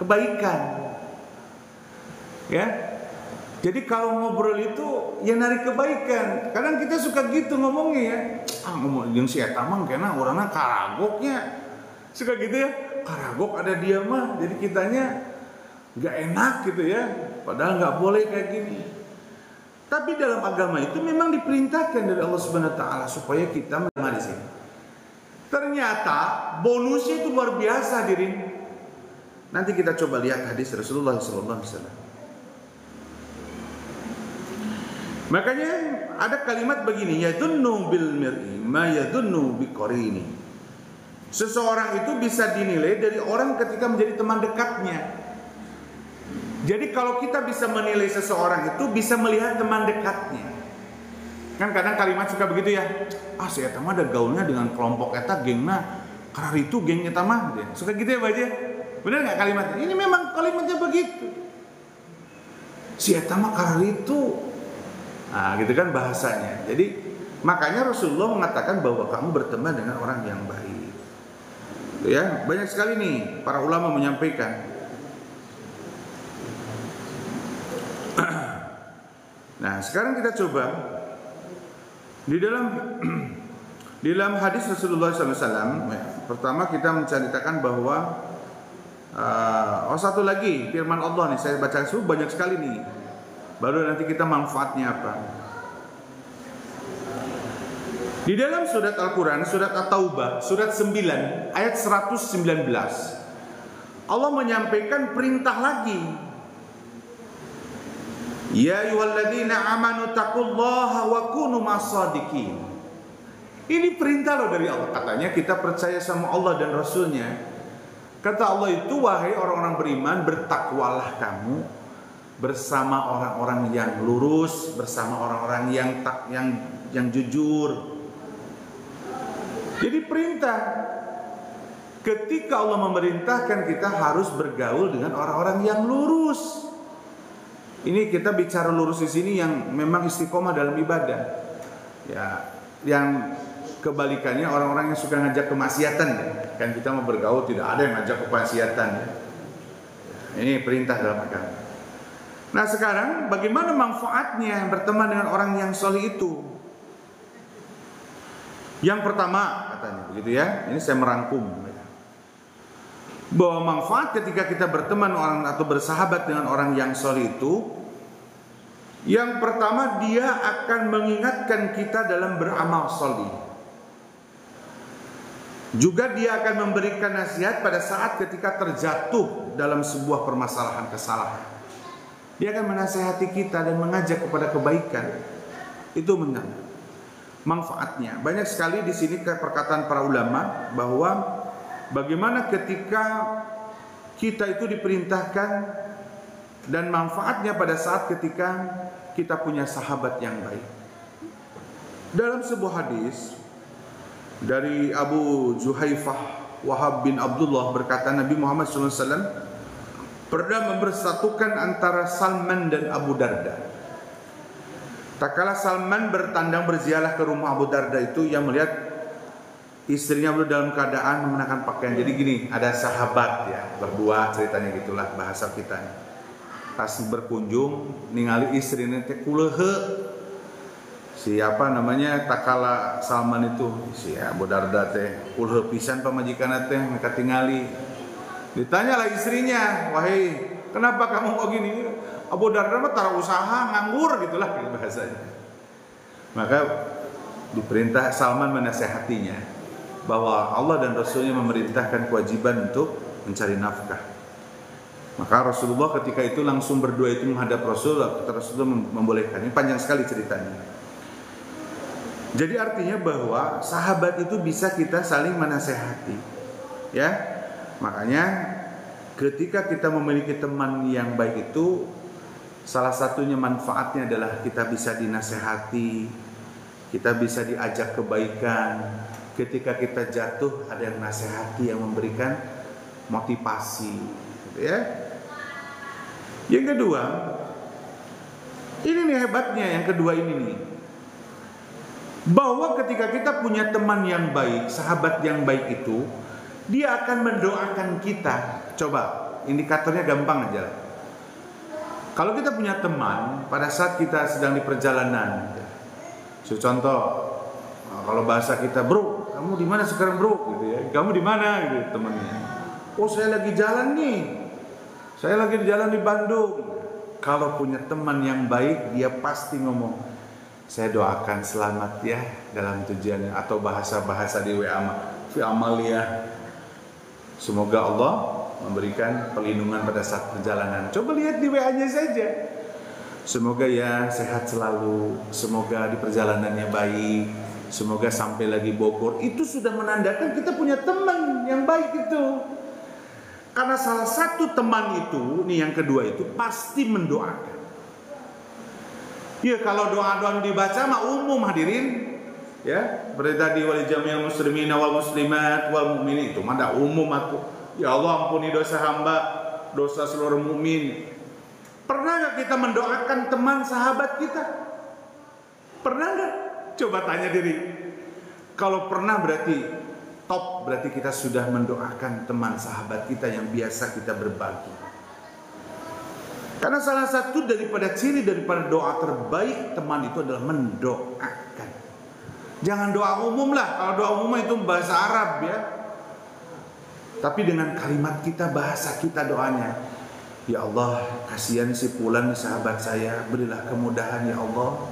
kebaikan. Ya. Jadi kalau ngobrol itu ya narik kebaikan. Kadang kita suka gitu ngomongnya ya. Ngomong jeung si eta mah kena urangna karagoknya. Suka gitu ya. Karagok ada dia mah. Jadi kitanya enggak enak gitu ya. Padahal enggak boleh kayak gini. Tapi dalam agama itu memang diperintahkan dari Allah Subhanahu wa taala supaya kita menerima di sini. Ternyata bonusnya itu luar biasa diri. Nanti kita coba lihat hadis Rasulullah SAW. Makanya ada kalimat begini, yadunnu bil mir'i ma yadunnu biqarini. Seseorang itu bisa dinilai dari orang ketika menjadi teman dekatnya. Jadi kalau kita bisa menilai seseorang itu bisa melihat teman dekatnya. Kan kadang kalimat suka begitu ya. Si eta mah ada gaulnya dengan kelompok eta gengna, karena itu geng eta mah. Suka gitu ya Pak Haji? Benar enggak kalimatnya? Ini memang kalimatnya begitu. Si eta mah karena itu. Nah, gitu kan bahasanya. Jadi makanya Rasulullah mengatakan bahwa kamu berteman dengan orang yang baik. Ya, banyak sekali nih para ulama menyampaikan. Nah, sekarang kita coba di dalam hadis Rasulullah SAW. Pertama kita menceritakan bahwa satu lagi firman Allah nih, saya baca banyak sekali nih. Baru nanti kita manfaatnya apa. Di dalam surat Al-Quran, surat At-Taubah, surat 9, ayat 119, Allah menyampaikan perintah lagi. Ya ayyuhalladzina amanu taqullaha wa kunu mashadiqin. Ini perintah loh dari Allah. Katanya kita percaya sama Allah dan Rasulnya. Kata Allah itu, wahai orang-orang beriman, bertakwalah kamu bersama orang-orang yang lurus, bersama orang-orang yang jujur. Jadi perintah, ketika Allah memerintahkan kita harus bergaul dengan orang-orang yang lurus. Ini kita bicara lurus di sini yang memang istiqomah dalam ibadah. Ya, yang kebalikannya orang-orang yang suka ngajak kemaksiatan ya. Kan kita mau bergaul tidak ada yang ngajak kemaksiatan ya. Ini perintah dalam agama. Nah sekarang bagaimana manfaatnya berteman dengan orang yang soleh itu? Yang pertama katanya begitu ya. Ini saya merangkum bahwa manfaat ketika kita berteman orang atau bersahabat dengan orang yang soleh itu, yang pertama dia akan mengingatkan kita dalam beramal soleh. Juga dia akan memberikan nasihat pada saat ketika terjatuh dalam sebuah permasalahan kesalahan. Dia akan menasihati kita dan mengajak kepada kebaikan. Itu manfaatnya. Banyak sekali di sini perkataan para ulama bahwa bagaimana ketika kita itu diperintahkan dan manfaatnya pada saat ketika kita punya sahabat yang baik. Dalam sebuah hadis dari Abu Juhaifah Wahab bin Abdullah berkata Nabi Muhammad SAW pernah mempersatukan antara Salman dan Abu Darda. Tak kala Salman bertandang berziarah ke rumah Abu Darda itu, yang melihat istrinya dalam keadaan mengenakan pakaian. Jadi gini, ada sahabat ya, berdua ceritanya gitulah bahasa kita. Pas berkunjung ningali istrinya teh kulehe. Siapa namanya? Tak kala Salman itu, si Abu Darda teh kulehe pisan pamajikanna teh mereka tingali. Ditanyalah istrinya, wahai kenapa kamu kok gini? Abu Darda mah tara usaha nganggur gitulah bahasanya. Maka diperintah Salman menasehatinya bahwa Allah dan Rasulnya memerintahkan kewajiban untuk mencari nafkah. Maka Rasulullah ketika itu langsung berdua itu menghadap Rasulullah membolehkan. Ini panjang sekali ceritanya. Jadi artinya bahwa sahabat itu bisa kita saling menasehati, ya. Makanya ketika kita memiliki teman yang baik itu, salah satunya manfaatnya adalah kita bisa dinasehati, kita bisa diajak kebaikan. Ketika kita jatuh ada yang nasihati, yang memberikan motivasi, ya. Yang kedua, ini nih hebatnya yang kedua ini nih, bahwa ketika kita punya teman yang baik, sahabat yang baik itu, Dia akan mendoakan kita. Coba, indikatornya gampang aja. Kalau kita punya teman pada saat kita sedang di perjalanan, contoh, kalau bahasa kita, bro, kamu di mana sekarang bro? Gitu ya. Kamu di mana? Gitu temannya. Oh, saya lagi jalan nih. Saya lagi di jalan di Bandung. Kalau punya teman yang baik, dia pasti ngomong, saya doakan selamat ya dalam tujuannya, atau bahasa-bahasa di WA, fi amalia. Semoga Allah memberikan perlindungan pada saat perjalanan. Coba lihat di WA-nya saja. Semoga ya sehat selalu, semoga di perjalanannya baik, semoga sampai lagi Bogor. Itu sudah menandakan kita punya teman yang baik itu. Karena salah satu teman itu, nih yang kedua itu pasti mendoakan. Ya kalau doa-doa dibaca mah umum hadirin. Ya, seperti tadi wal jami'il muslimina wal muslimat wal mu'minin, itu mah dah umum atuh. Ya Allah ampuni dosa hamba, dosa seluruh mukmin. Pernah gak kita mendoakan teman sahabat kita? Pernah gak? Coba tanya diri. Kalau pernah berarti top, berarti kita sudah mendoakan teman sahabat kita yang biasa kita berbagi. Karena salah satu daripada ciri daripada doa terbaik teman itu adalah mendoakan. Jangan doa umum lah. Kalau doa umum itu bahasa Arab ya. Tapi dengan kalimat kita, bahasa kita doanya. Ya Allah, kasihan si fulan sahabat saya, berilah kemudahan ya Allah.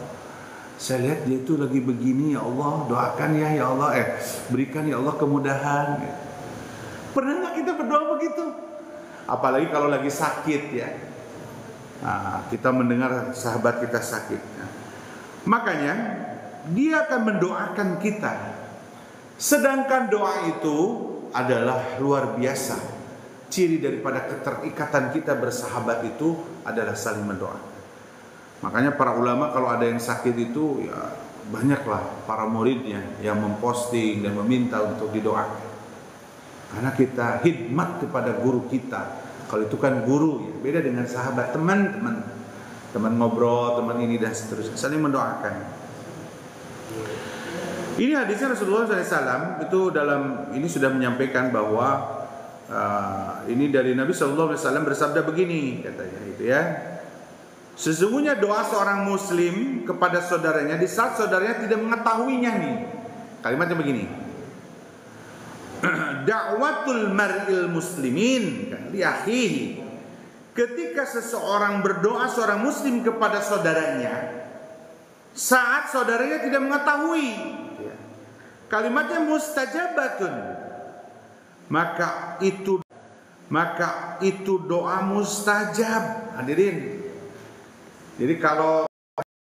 Saya lihat dia itu lagi begini ya Allah, doakan ya Allah, berikan ya Allah kemudahan. Pernah nggak kita berdoa begitu? Apalagi kalau lagi sakit ya. Nah, kita mendengar sahabat kita sakit. Makanya dia akan mendoakan kita. Sedangkan doa itu adalah luar biasa. Ciri daripada keterikatan kita bersahabat itu adalah saling mendoakan. Makanya para ulama kalau ada yang sakit itu ya banyaklah para muridnya yang memposting dan meminta untuk didoakan. Karena kita khidmat kepada guru kita. Kalau itu kan guru ya, beda dengan sahabat, teman ngobrol, teman ini dan seterusnya, saling mendoakan. Ini hadisnya Rasulullah SAW itu dalam ini sudah menyampaikan bahwa ini dari Nabi SAW bersabda begini katanya itu ya. Sesungguhnya doa seorang muslim kepada saudaranya di saat saudaranya tidak mengetahuinya nih. Kalimatnya begini. Da'watul mar'il muslimin li akhihi. Ketika seseorang berdoa seorang muslim kepada saudaranya saat saudaranya tidak mengetahui, kalimatnya mustajabatun. Maka itu doa mustajab. Hadirin. Jadi kalau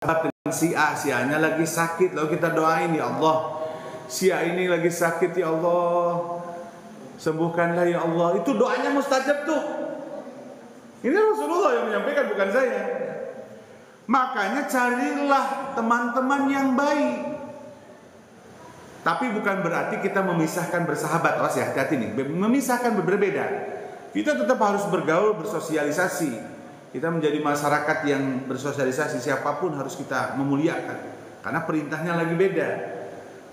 dengan si A-nya lagi sakit, lalu kita doain ya Allah, si A ini lagi sakit ya Allah, sembuhkanlah ya Allah. Itu doanya mustajab tuh. Ini Rasulullah yang menyampaikan, bukan saya. Makanya carilah teman-teman yang baik. Tapi bukan berarti kita memisahkan bersahabat. Awas ya, hati-hati nih. Memisahkan berbeda. Kita tetap harus bergaul, bersosialisasi. Kita menjadi masyarakat yang bersosialisasi. Siapapun harus kita memuliakan. Karena perintahnya lagi beda.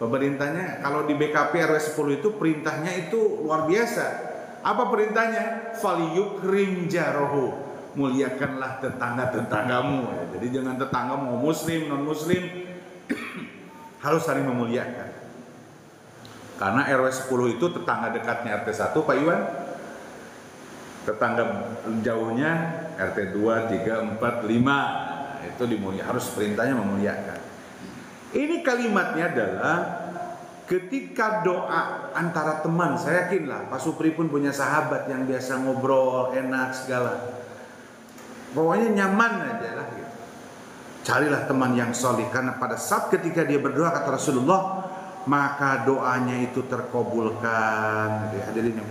Pemerintahnya kalau di BKP RW 10 itu perintahnya itu luar biasa. Apa perintahnya? Falyukrim jarohu. Muliakanlah tetangga-tetanggamu. Jadi jangan tetangga mau muslim, non muslim harus saling memuliakan. Karena RW 10 itu tetangga dekatnya RT 1 Pak Iwan. Tetangga jauhnya RT 2, 3, 4, 5. Itu dimuliakan, harus perintahnya memuliakan. Ini kalimatnya adalah ketika doa antara teman. Saya yakin lah Pak Supri pun punya sahabat yang biasa ngobrol, enak segala. Pokoknya nyaman aja lah gitu. Carilah teman yang solih. Karena pada saat ketika dia berdoa kata Rasulullah, maka doanya itu terkabulkan. Hadirin yang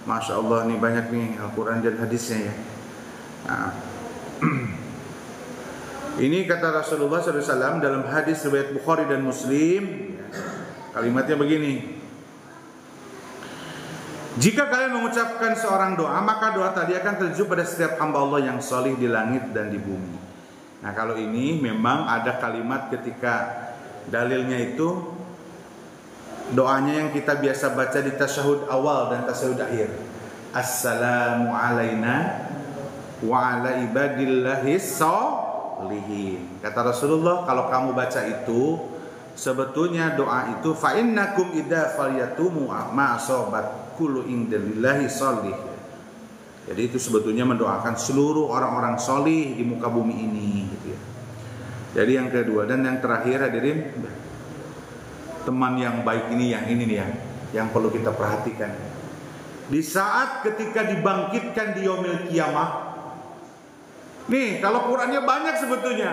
Masya Allah nih banyak nih Al-Quran dan hadisnya ya. Nah. Ini kata Rasulullah SAW dalam hadis riwayat Bukhari dan Muslim. Kalimatnya begini. Jika kalian mengucapkan seorang doa, maka doa tadi akan terjun pada setiap hamba Allah yang solih di langit dan di bumi. Nah kalau ini memang ada kalimat ketika dalilnya itu doanya yang kita biasa baca di tasyahud awal dan tasyahud akhir. Assalamu alaina wa ala ibadillahis sholihin. Kata Rasulullah, kalau kamu baca itu, sebetulnya doa itu fa innakum idza falyatumu ma asabat kullu indallahi sholih. Jadi itu sebetulnya mendoakan seluruh orang-orang solih di muka bumi ini gitu ya. Jadi yang kedua dan yang terakhir hadirin, teman yang baik ini nih yang perlu kita perhatikan. Di saat ketika dibangkitkan di yaumil kiamah. Nih, kalau Qur'annya banyak sebetulnya.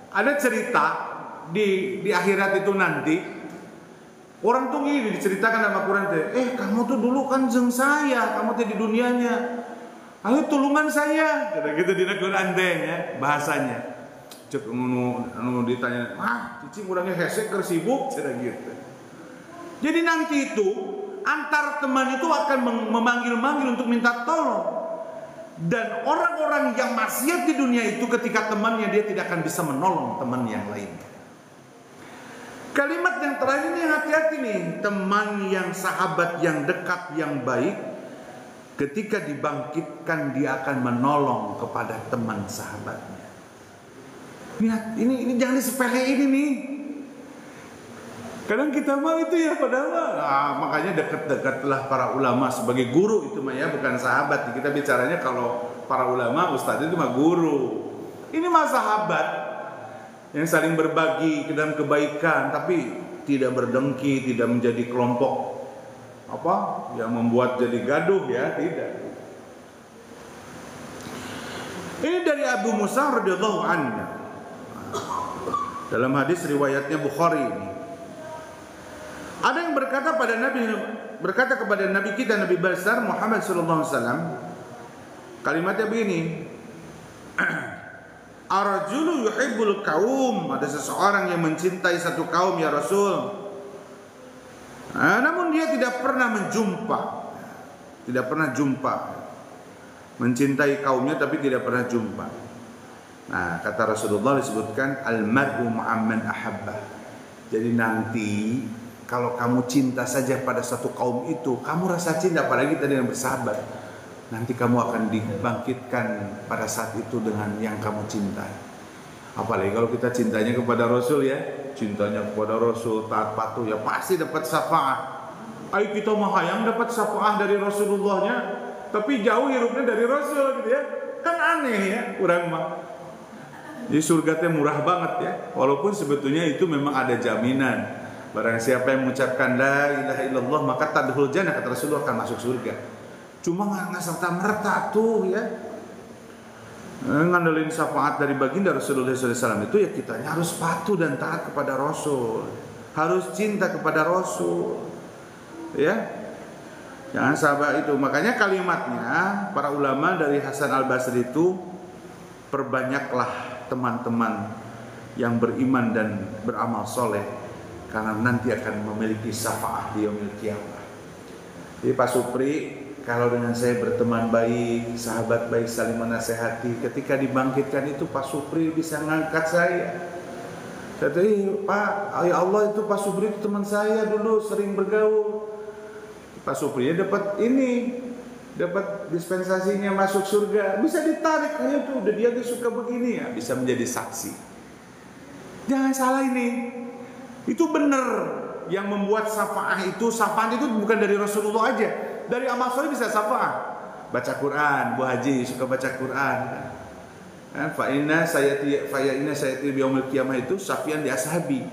Ada cerita di akhirat itu nanti. Orang tuh gini diceritakan sama Quran teh, kamu tuh dulu kan jeung saya, kamu tuh di dunianya. Ayo tulungan saya. Kata gitu di Quran teh ya, bahasanya. Cek anu ditanya, cicing urangnya hese keur sibuk cara gitu. Jadi nanti itu antar teman itu akan memanggil-manggil untuk minta tolong. Dan orang-orang yang maksiat di dunia itu ketika temannya dia tidak akan bisa menolong teman yang lainnya. Kalimat yang terakhir ini hati-hati nih, teman yang sahabat yang dekat yang baik ketika dibangkitkan dia akan menolong kepada teman sahabatnya. Lihat, ini jangan disepelein ini nih. Kadang kita mau itu ya, padahal makanya dekat-dekatlah para ulama sebagai guru itu mah ya, bukan sahabat. Kita bicaranya kalau para ulama, ustadz itu mah guru. Ini mah sahabat yang saling berbagi dalam kebaikan, tapi tidak berdengki, tidak menjadi kelompok yang membuat jadi gaduh ya, tidak. Ini dari Abu Musa radhiyallahu anhu. Dalam hadis riwayatnya Bukhari ini. Ada yang berkata kepada Nabi kita Nabi besar Muhammad sallallahu alaihi wasallam, kalimatnya begini. Arajulu yuhibbul kaum, ada seseorang yang mencintai satu kaum ya Rasul. Namun dia tidak pernah jumpa, mencintai kaumnya tapi tidak pernah jumpa. Nah, kata Rasulullah disebutkan al-mar'u ma'amman ahabba. Jadi nanti kalau kamu cinta saja pada satu kaum itu, kamu rasa cinta apalagi tadi yang bersahabat. Nanti kamu akan dibangkitkan pada saat itu dengan yang kamu cintai. Apalagi kalau kita cintanya kepada Rasul ya, cintanya kepada Rasul, taat patuh ya pasti dapat syafaat. Ayo kita mah hayang dapat syafaat dari Rasulullahnya, tapi jauh hirupnya dari Rasul gitu ya. Kan aneh ya, kurang mah. Jadi surga teh murah banget ya. Walaupun sebetulnya itu memang ada jaminan. Barang siapa yang mengucapkan la ilaha illallah maka tadkhul jannah, kata Rasulullah, akan masuk surga. Cuma nggak serta merta tuh ya. Ngandelin syafaat dari baginda Rasulullah SAW itu ya kitanya harus patuh dan taat kepada Rasul, harus cinta kepada Rasul, ya. Jangan sabar itu. Makanya kalimatnya para ulama dari Hasan Al Basri itu, perbanyaklah teman-teman yang beriman dan beramal soleh, karena nanti akan memiliki syafaat di yaumil qiyamah. Jadi Pak Supri, kalau dengan saya berteman baik, sahabat baik, saling menasehati, ketika dibangkitkan itu Pak Supri bisa ngangkat saya. Kata, Pak, ya Allah itu Pak Supri itu teman saya dulu, sering bergaul. Pak Supri dapat dapat dispensasinya masuk surga, bisa ditarik, ayo tuh udah dia suka begini ya, bisa menjadi saksi. Jangan salah ini, itu benar. Yang membuat syafaat itu bukan dari Rasulullah aja, dari amal soleh bisa syafaat. Baca Quran, Bu Haji suka baca Quran. Fa inna sayati biyaumil qiyamah itu syafian di ashabi,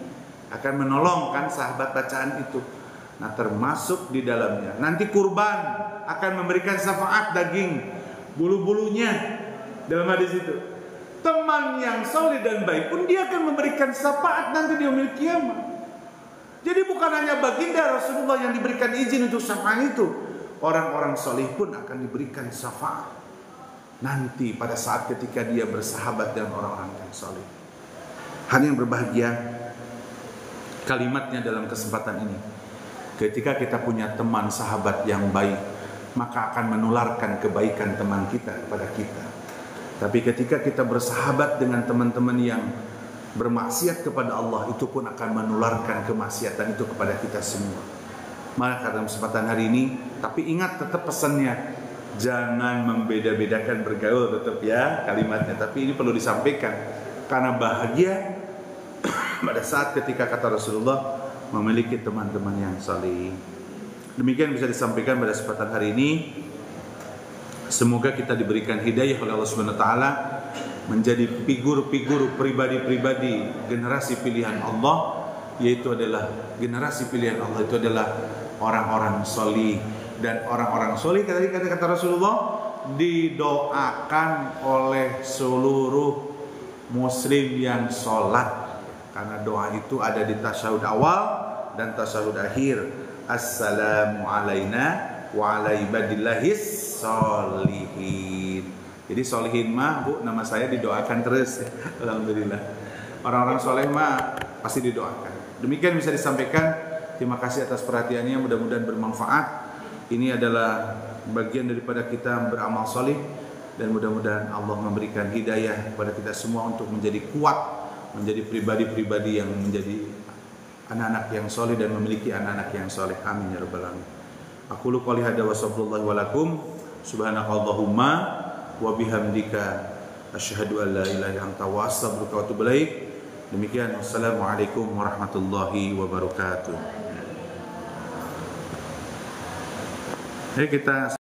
akan menolongkan sahabat bacaan itu. Nah, termasuk di dalamnya nanti kurban akan memberikan syafaat daging bulu-bulunya dalam hadis itu. Teman yang soleh dan baik pun dia akan memberikan syafaat nanti di yaumil qiyamah. Jadi bukan hanya baginda Rasulullah yang diberikan izin untuk syafaat itu, orang-orang soleh pun akan diberikan syafaat nanti pada saat ketika dia bersahabat dengan orang-orang yang soleh. Hanya yang berbahagia kalimatnya dalam kesempatan ini. Ketika kita punya teman sahabat yang baik, maka akan menularkan kebaikan teman kita kepada kita. Tapi ketika kita bersahabat dengan teman-teman yang bermaksiat kepada Allah, itu pun akan menularkan kemaksiatan itu kepada kita semua. Maka dalam kesempatan hari ini, tapi ingat tetap pesannya, jangan membeda-bedakan bergaul, tetap ya kalimatnya. Tapi ini perlu disampaikan karena bahagia pada saat ketika kata Rasulullah memiliki teman-teman yang saleh. Demikian bisa disampaikan pada kesempatan hari ini. Semoga kita diberikan hidayah oleh Allah Subhanahu wa taala menjadi figur-figur pribadi-pribadi generasi pilihan Allah, yaitu adalah generasi pilihan Allah itu adalah orang-orang solih. Dan orang-orang solih tadi kata Rasulullah didoakan oleh seluruh muslim yang sholat, karena doa itu ada di tasyahud awal dan tasyahud akhir. Assalamu alaina wa ala ibadillahis sholihin. Jadi sholihin mah Bu, nama saya didoakan terus. Alhamdulillah. Orang-orang soleh mah pasti didoakan. Demikian bisa disampaikan. Terima kasih atas perhatiannya, mudah-mudahan bermanfaat. Ini adalah bagian daripada kita beramal soleh, dan mudah-mudahan Allah memberikan hidayah kepada kita semua untuk menjadi kuat, menjadi pribadi-pribadi yang menjadi anak-anak yang soleh dan memiliki anak-anak yang soleh. Amin ya rabbal alamin. Aqulu qouli hadza wa sallallahu wa lakum subhanakallahumma wa bihamdika asyhadu an la ilaha illa anta wa astaghfiruka wa atubu ilaik. Demikian, wassalamualaikum warahmatullahi wabarakatuh. Kita